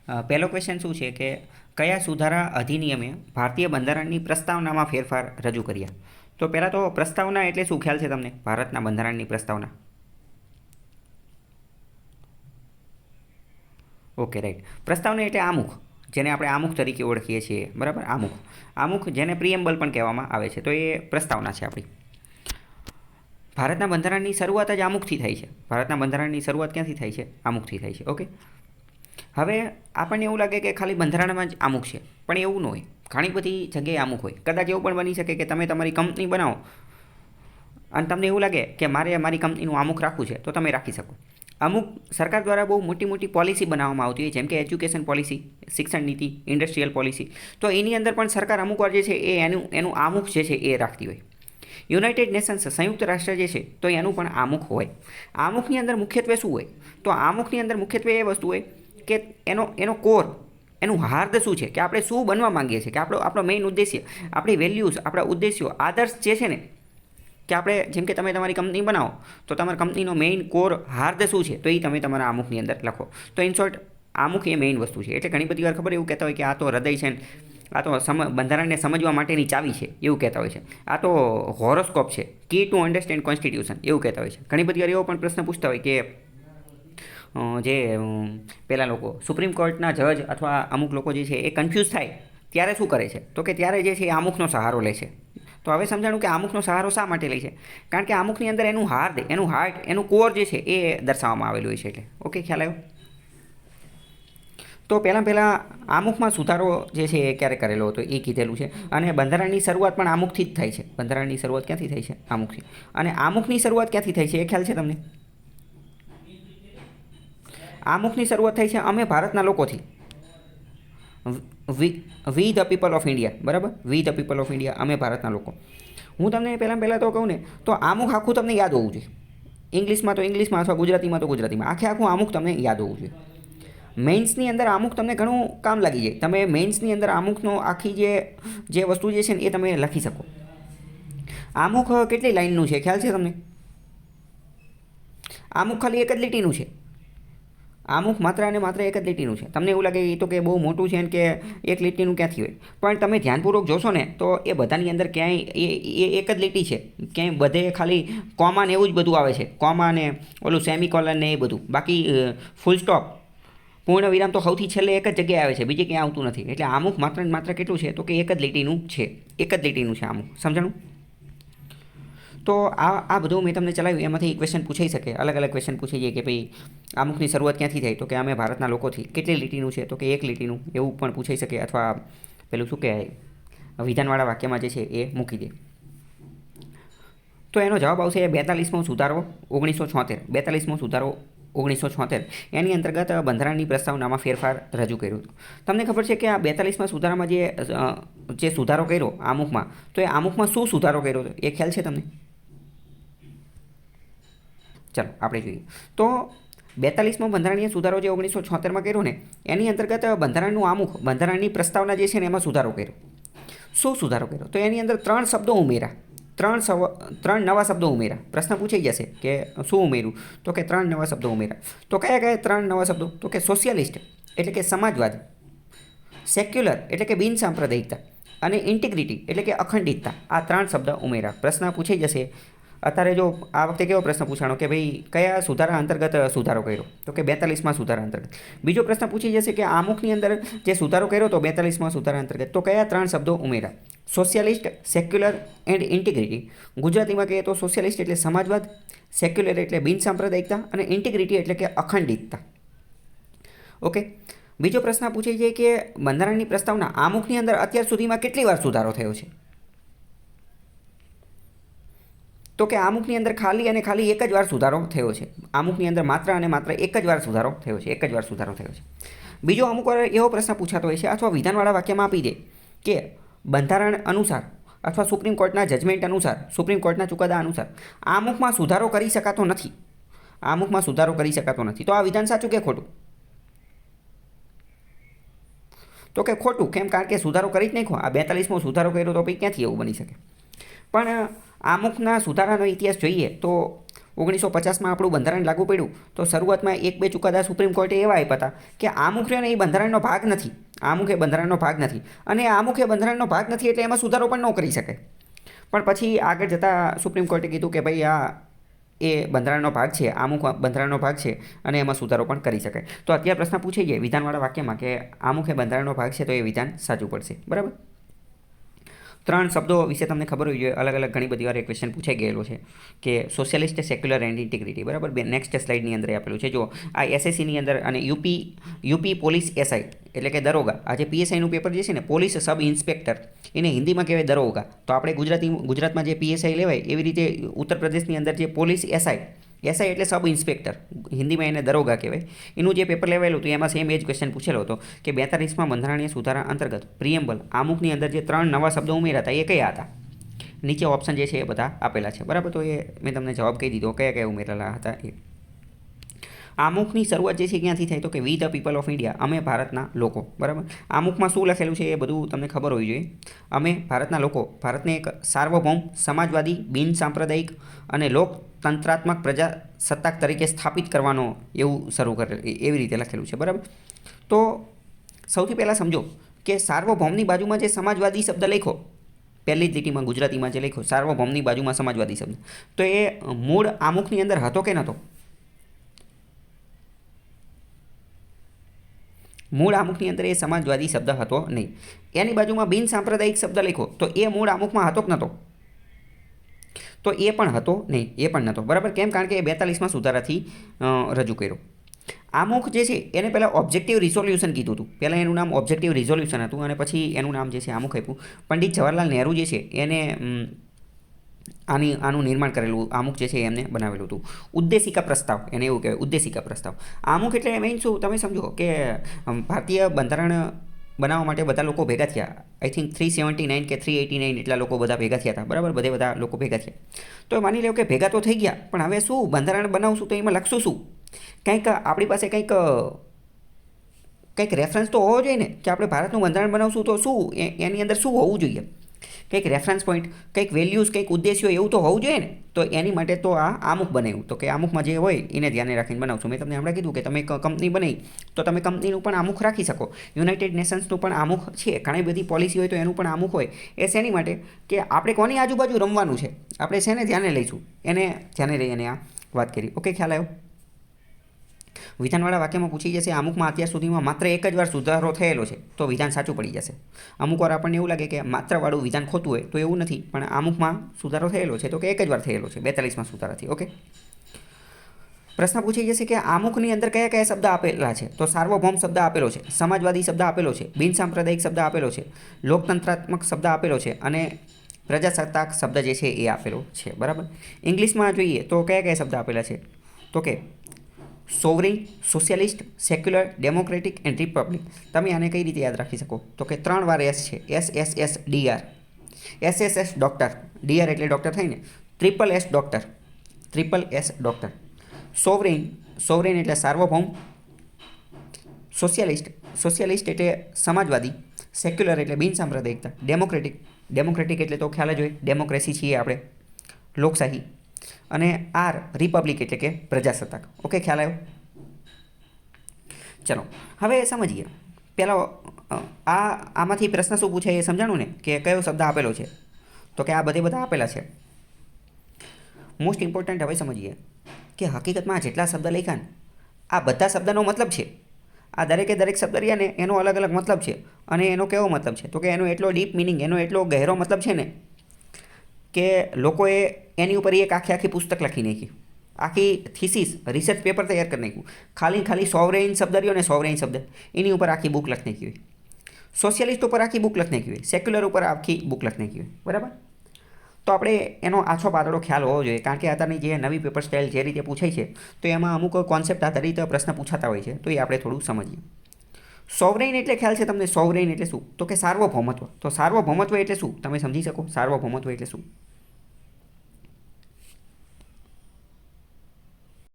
પહેલો ક્વેશ્ચન શું છે કે કયા સુધારા અધિનિયમે ભારતીય બંધારણની પ્રસ્તાવનામાં ફેરફાર રજૂ કર્યા? તો પહેલાં તો પ્રસ્તાવના એટલે શું ખ્યાલ છે તમને? ભારતના બંધારણની પ્રસ્તાવના. Okay, right. પ્રસ્તાવના એટલે આમુખ, જેને આપણે આમુખ તરીકે ઓળખીએ છીએ, બરાબર? આમુખ જેને પ્રિએમ્બલ પણ કહેવામાં આવે છે, તો એ પ્રસ્તાવના છે આપણી. ભારતના બંધારણની શરૂઆત જ આમુખથી થાય છે. ભારતના બંધારણની શરૂઆત ક્યાંથી થાય છે? આમુખથી થાય છે. ઓકે. હવે આપણને એવું લાગે કે ખાલી બંધારણમાં જ આમુખ છે, પણ એવું ન હોય. ઘણી બધી જગ્યાએ આમુખ હોય. કદાચ એવું પણ બની શકે કે તમે તમારી કંપની બનાવો અને તમને એવું લાગે કે મારે મારી કંપનીનું આમુખ રાખવું છે, તો તમે રાખી શકો. અમુક સરકાર દ્વારા બહુ મોટી મોટી પોલિસી બનાવવામાં આવતી હોય, જેમ કે એજ્યુકેશન પોલિસી, શિક્ષણ નીતિ, ઇન્ડસ્ટ્રીયલ પોલિસી. તો એની અંદર પણ સરકાર અમુક વાર જે છે એ એનું આમુખ જે છે એ રાખતી હોય. યુનાઇટેડ નેશન્સ, સંયુક્ત રાષ્ટ્ર જે છે, તો એનું પણ આમુખ હોય. આમુખની અંદર મુખ્યત્વે શું હોય? તો આમુખની અંદર મુખ્યત્વે એ વસ્તુ હોય કે એનો કોર, એનું હાર્દ શું છે, કે આપણે શું બનવા માંગીએ છીએ, કે આપણો મેઇન ઉદ્દેશ્ય, આપણી વેલ્યુઝ, આપણા ઉદ્દેશ્યો, આદર્શ જે છે ને, કે આપણે જેમ કે તમે તમારી કંપની બનાવો તો તમારી કંપનીનો મેઇન કોર હાર્દ શું છે, તો એ તમે તમારા આમુખની અંદર લખો. તો ઇન શોર્ટ, આમુખ એ મેઇન વસ્તુ છે. એટલે ઘણી બધી વાર ખબર એવું કહેતા હોય કે આ તો હૃદય છે ને, આ તો બંધારણને સમજવા માટેની ચાવી છે, એવું કહેતા હોય છે. આ તો હોરોસ્કોપ છે, કી ટુ અન્ડરસ્ટેન્ડ કોન્સ્ટિટ્યુશન, એવું કહેતા હોય છે. ઘણી બધી વાર એવો પણ પ્રશ્ન પૂછતા હોય કે જે પેલા લોકો સુપ્રીમ કોર્ટના જજ અથવા અમુક લોકો જે છે એ કન્ફ્યુઝ થાય ત્યારે શું કરે છે? તો કે ત્યારે જે છે એ આમુખનો સહારો લે છે. તો હવે સમજાણું કે આમુખનો સહારો શા માટે લે છે? કારણ કે આમુખની અંદર એનું હાર્દ, એનું હાર્ટ, એનું કોર જે છે એ દર્શાવવામાં આવેલું હોય છે. એટલે ઓકે, ખ્યાલ આવ્યો? તો પહેલાં આમુખમાં સુધારો જે છે એ ક્યારે કરેલો હતો એ કીધેલું છે. અને બંધારણની શરૂઆત પણ આમુખથી જ થાય છે. બંધારણની શરૂઆત ક્યાંથી થાય છે? આમુખથી. અને આમુખની શરૂઆત ક્યાંથી થાય છે એ ખ્યાલ છે તમને? આમુખની શરૂઆત થાય છે અમે ભારતના લોકોથી. We the people of India, બરાબર? We the people of India, અમે ભારતના લોકો. હું તમને પહેલાં તો કહું ને, તો આમુખ આખું તમને યાદ હોવું જોઈએ. ઇંગ્લિશમાં તો ઇંગ્લિશમાં, અથવા ગુજરાતીમાં તો ગુજરાતીમાં, આખું આમુખ તમને યાદ હોવું જોઈએ. મેઇન્સની અંદર આમુખ તમને ઘણું કામ લાગી જાય. તમે મેઇન્સની અંદર આમુખનો આખી જે વસ્તુ જે છે ને એ તમે લખી શકો. આમુખ કેટલી લાઇનનું છે ખ્યાલ છે તમને? આમુખ ખાલી એક જ લીટીનું છે. આમુખ માત્ર અને માત્ર એક જ લીટીનું છે. તમને એવું લાગે એ તો કે બહુ મોટું છે ને કે એક લીટીનું ક્યાંથી હોય, પણ તમે ધ્યાનપૂર્વક જોશો ને તો એ બધાની અંદર ક્યાંય એ એક જ લીટી છે. ક્યાંય બધે ખાલી કોમા ને એવું જ બધું આવે છે, કોમા ને ઓલું સેમિકોલન ને એ બધું. બાકી ફૂલ સ્ટોપ, પૂર્ણ વિરામ તો સૌથી છેલ્લે એક જ જગ્યાએ આવે છે, બીજે ક્યાંય આવતું નથી. એટલે આમુખ માત્ર ને માત્ર કેટલું છે? તો કે એક જ લીટીનું છે. એક જ લીટીનું છે આમુખ. સમજાણું? તો આ બધું મેં તમને ચલાવ્યું, એમાંથી ક્વેશ્ચન પૂછાઈ શકે, અલગ અલગ ક્વેશ્ચન પૂછાઈ જાય કે ભાઈ આમુખની શરૂઆત ક્યાંથી થાય? તો કે અમે ભારતના લોકોથી. કેટલી લીટીનું છે? તો કે એક લીટીનું, એવું પણ પૂછાઈ શકે. અથવા પેલું શું કહેવાય, વિધાનવાળા વાક્યમાં જે છે એ મૂકી દે. તો એનો જવાબ આવશે 42મો સુધારો 1976. 42મો સુધારો 1976. એની અંતર્ગત બંધારણની પ્રસ્તાવનામાં ફેરફાર રજૂ કર્યું હતું. તમને ખબર છે કે આ 42મા સુધારામાં જે સુધારો કર્યો આમુખમાં, તો એ આમુખમાં શું સુધારો કર્યો હતો એ ખ્યાલ છે તમને? ચાલો આપણે જોઈએ. તો 42મો બંધારણીય સુધારો જે 1976માં કર્યો ને, એની અંતર્ગત બંધારણનું આમુખ, બંધારણની પ્રસ્તાવના જે છે ને એમાં સુધારો કર્યો. શું સુધારો કર્યો? તો એની અંદર 3 શબ્દો ઉમેર્યા. 3 નવા શબ્દો ઉમેર્યા. પ્રશ્ન પૂછાઈ જશે કે શું ઉમેર્યું? તો કે 3 નવા શબ્દો ઉમેર્યા. તો કયા 3 નવા શબ્દો? તો કે સોશિયાલિસ્ટ એટલે કે સમાજવાદ, સેક્યુલર એટલે કે બિન સાંપ્રદાયિકતા, અને ઇન્ટિગ્રિટી એટલે કે અખંડિતતા. આ 3 શબ્દ ઉમેર્યા. પ્રશ્ન પૂછાઈ જશે. અત્યારે જો આ વખતે કેવો પ્રશ્ન પૂછાણો કે ભાઈ કયા સુધારા અંતર્ગત સુધારો કર્યો? તો કે 42મા સુધારા અંતર્ગત. બીજો પ્રશ્ન પૂછી જશે કે આમુખની અંદર જે સુધારો કર્યો તો 42મા સુધારા અંતર્ગત, તો કયા 3 શબ્દો ઉમેર્યા? Socialist, secular and integrity. ગુજરાતીમાં કહીએ તો સોશિયાલિસ્ટ એટલે સમાજવાદ, સેક્યુલર એટલે બિન સાંપ્રદાયિકતા, અને ઇન્ટિગ્રિટી એટલે કે અખંડિતતા. ઓકે. બીજો પ્રશ્ન પૂછાઈ જાય કે બંધારણની પ્રસ્તાવના આમુખની અંદર અત્યાર સુધીમાં કેટલી વાર સુધારો થયો છે? તો કે આમુખની અંદર ખાલી અને ખાલી એક જ વાર સુધારો થયો છે. આમુખની અંદર માત્ર અને માત્ર એક જ વાર સુધારો થયો છે. એક જ વાર સુધારો થયો છે. બીજો અમુક વાર એવો પ્રશ્ન પૂછાતો હોય છે, અથવા વિધાનવાળા વાક્યમાં આપી દે કે બંધારણ અનુસાર અથવા સુપ્રીમ કોર્ટના જજમેન્ટ અનુસાર, સુપ્રીમ કોર્ટના ચુકાદા અનુસાર આમુખમાં સુધારો કરી શકાતો નથી. આમુખમાં સુધારો કરી શકાતો નથી. તો આ વિધાન સાચું કે ખોટું? તો કે ખોટું. કેમ? કારણ કે સુધારો કરી જ નાખો. આ 42મો સુધારો કર્યો તો પછી ક્યાંથી એવું બની શકે? પણ આમુખના સુધારાનો ઇતિહાસ જોઈએ તો 1950માં આપણું બંધારણ લાગુ પડ્યું તો શરૂઆતમાં 1-2 ચુકાદા સુપ્રીમ કોર્ટે એવા આપ્યા હતા કે આમુખ રહ્યો ને એ બંધારણનો ભાગ નથી, આમુખ એ બંધારણનો ભાગ નથી, અને આમુખ એ બંધારણનો ભાગ નથી એટલે એમાં સુધારો પણ ન કરી શકાય. પણ પછી આગળ જતાં સુપ્રીમ કોર્ટે કીધું કે ભાઈ આ એ બંધારણનો ભાગ છે, આમુખ બંધારણનો ભાગ છે અને એમાં સુધારો પણ કરી શકાય. તો અત્યારે પ્રશ્ન પૂછાઈ જાય વિધાનવાળા વાક્યમાં કે આમુખ એ બંધારણનો ભાગ છે, તો એ વિધાન સાચું પડશે. બરાબર. 3 શબ્દો વિશે તમને ખબર હોવી જોઈએ. અલગ અલગ ઘણી બધી વાર એક ક્વેશ્ચન પૂછાઈ ગયેલો છે કે સોશિયલિસ્ટ, સેક્યુલર એન્ડ ઇન્ટિગ્રિટી. બરાબર. નેક્સ્ટ સ્લાઇડની અંદર આપેલું છે. જો આ એસએસસીની અંદર અને યુપી પોલીસ એસઆઈ એટલે કે દરોગા, આ જે પીએસઆઈનું પેપર જે છે ને, પોલીસ સબ ઇન્સ્પેક્ટર, એને હિન્દીમાં કહેવાય દરોગા. તો આપણે ગુજરાતમાં જે પીએસઆઈ લેવાય એવી રીતે ઉત્તર પ્રદેશની અંદર જે પોલીસ એસઆઈ એટલે સબ ઇન્સ્પેક્ટર, હિન્દીમાં એને દરોગા કહેવાય, એનું જે પેપર લેવાયેલું હતું એમાં સેમ એ જ ક્વેશ્ચન પૂછેલો હતો કે 42માં બંધારણીય સુધારા અંતર્ગત પ્રિએમ્બલ આમુખની અંદર જે 3 નવા શબ્દો ઉમેર્યા હતા એ કયા હતા? નીચે ઓપ્શન જે છે એ બધા આપેલા છે. બરાબર. તો એ મેં તમને જવાબ કહી દીધો કયા કયા ઉમેરેલા હતા એ. આમુખની શરૂઆત જે છે ક્યાંથી થાય તો કે વી ધ પીપલ ઓફ ઇન્ડિયા, અમે ભારતના લોકો. બરાબર. આમુખમાં શું લખેલું છે એ બધું તમને ખબર હોવી જોઈએ. અમે ભારતના લોકો ભારતને એક સાર્વભૌમ, સમાજવાદી, બિન સાંપ્રદાયિક અને લોકતંત્રાત્મક પ્રજાસત્તાક તરીકે સ્થાપિત કરવાનો એવું શરૂ કરેલું, એવી રીતે લખેલું છે. બરાબર. તો સૌથી પહેલાં સમજો કે સાર્વભૌમની બાજુમાં જે સમાજવાદી શબ્દ લખ્યો, પહેલી જ લીટીમાં ગુજરાતીમાં જે લખ્યો સાર્વભૌમની બાજુમાં સમાજવાદી શબ્દ, તો એ મૂળ આમુખની અંદર હતો કે નહોતો? મૂળ આમુખની અંદર એ સમાજવાદી શબ્દ હતો નહીં. એની બાજુમાં બિન સાંપ્રદાયિક શબ્દ લખ્યો તો એ મૂળ આમુખમાં હતો કે નહોતો? તો એ પણ હતો નહીં, એ પણ નહોતો. બરાબર. કેમ? કારણ કે એ 42માં સુધારાથી રજૂ કર્યો. આમુખ જે છે એને પહેલાં ઓબ્જેક્ટિવ રિઝોલ્યુશન કીધું હતું. પહેલાં એનું નામ ઓબ્જેક્ટિવ રિઝોલ્યુશન હતું અને પછી એનું નામ જે છે આમુખ આપ્યું. પંડિત જવાહરલાલ નહેરુ જે છે એને આનું નિર્માણ કરેલું આમુખ જે છે એમને બનાવેલું હતું. ઉદ્દેશિકા પ્રસ્તાવ એને એવું કહેવાય, ઉદ્દેશિકા પ્રસ્તાવ. આમુખ એટલે મેઇન શું તમે સમજો કે ભારતીય બંધારણ બનાવવા માટે બધા લોકો ભેગા થયા. આઈ થિંક 379 કે 389 એટલા લોકો બધા ભેગા થયા હતા. બરાબર. બધા લોકો ભેગા થયા. તો માની લો કે ભેગા તો થઈ ગયા, પણ હવે શું બંધારણ બનાવશું તો એમાં લખશું શું? કંઈક આપણી પાસે કંઈક રેફરન્સ તો હોવો જોઈએ ને કે આપણે ભારતનું બંધારણ બનાવશું તો શું એની અંદર શું હોવું જોઈએ? કંઈક રેફરન્સ પોઈન્ટ, કંઈક વેલ્યુઝ, કંઈક ઉદ્દેશ્યો એવું તો હોવું જોઈએ ને. તો એની માટે તો આ આમુખ બનાવ્યું. તો કે આમુખમાં જે હોય એને ધ્યાને રાખીને બનાવશું. મેં તમને હમણાં કીધું કે તમે કંપની બનાવી તો તમે કંપનીનું પણ આમુખ રાખી શકો. યુનાઇટેડ નેશન્સનું પણ આમુખ છે. ઘણી બધી પોલિસી હોય તો એનું પણ આમુખ હોય. એ શેની માટે? કે આપણે કોની આજુબાજુ રમવાનું છે, આપણે શેને ધ્યાને લઈશું, એને ધ્યાને લઈ અને આ વાત કરી. ઓકે, ખ્યાલ આવ્યો? વિધાનવાળા વાક્યમાં પૂછી જશે આમુખમાં અત્યાર સુધીમાં માત્ર એક જ વાર સુધારો થયેલો છે, તો વિધાન સાચું પડી જશે. અમુક વાર આપણને એવું લાગે કે માત્રવાળું વિધાન ખોટું હોય, તો એવું નથી. પણ આમુખમાં સુધારો થયેલો છે તો કે એક જ વાર થયેલો છે 42માં સુધારાથી. ઓકે. પ્રશ્ન પૂછી જશે કે આમુખની અંદર કયા કયા શબ્દ આપેલા છે? તો સાર્વભૌમ શબ્દ આપેલો છે, સમાજવાદી શબ્દ આપેલો છે, બિન સાંપ્રદાયિક શબ્દ આપેલો છે, લોકતંત્રાત્મક શબ્દ આપેલો છે અને પ્રજાસત્તાક શબ્દ જે છે એ આપેલો છે. બરાબર. ઇંગ્લિશમાં જોઈએ તો કયા કયા શબ્દ આપેલા છે? તો કે sovereign, socialist, secular, democratic and Republic. તમે આને કઈ રીતે યાદ રાખી શકો? તો કે 3 વાર એસ છે. SSS DR, SSS doctor, DR એટલે ડૉક્ટર થાય ને, triple S doctor, triple S doctor. Sovereign એટલે સાર્વભૌમ, સોશિયલિસ્ટ એટલે સમાજવાદી, સેક્યુલર એટલે બિન સાંપ્રદાયિકતા, ડેમોક્રેટિક એટલે તો ખ્યાલ જ હોય ડેમોક્રેસી છીએ આપણે, લોકશાહી, અને રિપબ્લિક એટલે કે પ્રજાસત્તાક. ઓકે, ખ્યાલ આવ્યો? ચલો હવે સમજીએ. પહેલાં આમાંથી પ્રશ્ન શું પૂછે એ સમજાણું ને કે કયો શબ્દ આપેલો છે? તો કે આ બધા આપેલા છે. મોસ્ટ ઇમ્પોર્ટન્ટ હવે સમજીએ કે હકીકતમાં જેટલા શબ્દ લખ્યા ને આ બધા શબ્દનો મતલબ છે. આ દરેક શબ્દ રહ્યા ને એનો અલગ અલગ મતલબ છે. અને એનો કેવો મતલબ છે? તો કે એનો એટલો ડીપ મિનિંગ, એનો એટલો ગહેરો મતલબ છે ને કે લોકોએ એની ઉપર એક આખી પુસ્તક લખી નાખી, આખી થીસીસ, રિસર્ચ પેપર તૈયાર કરી નાખ્યું. ખાલી સોવરેન શબ્દ રહ્યો ને, સોવરેન શબ્દ, એની ઉપર આખી બુક લખી નાખી હોય. સોશિયલિસ્ટ ઉપર આખી બુક લખી નાખી હોય. સેક્યુલર ઉપર આખી બુક લખી નાખી હોય. બરાબર. તો આપણે એનો આછો પાતળો ખ્યાલ હોવો જોઈએ, કારણ કે અત્યારની જે નવી પેપર સ્ટાઇલ જે રીતે પૂછાય છે તો એમાં અમુક કોન્સેપ્ટ આધારિત પ્રશ્ન પૂછાતા હોય છે, તો એ આપણે થોડું સમજીએ. સોવરેન એટલે ખ્યાલ છે તમને? સોવરેન એટલે શું? તો કે સાર્વભૌમત્વ. તો સાર્વભૌમત્વ એટલે શું તમે સમજી શકો? સાર્વભૌમત્વ એટલે શું?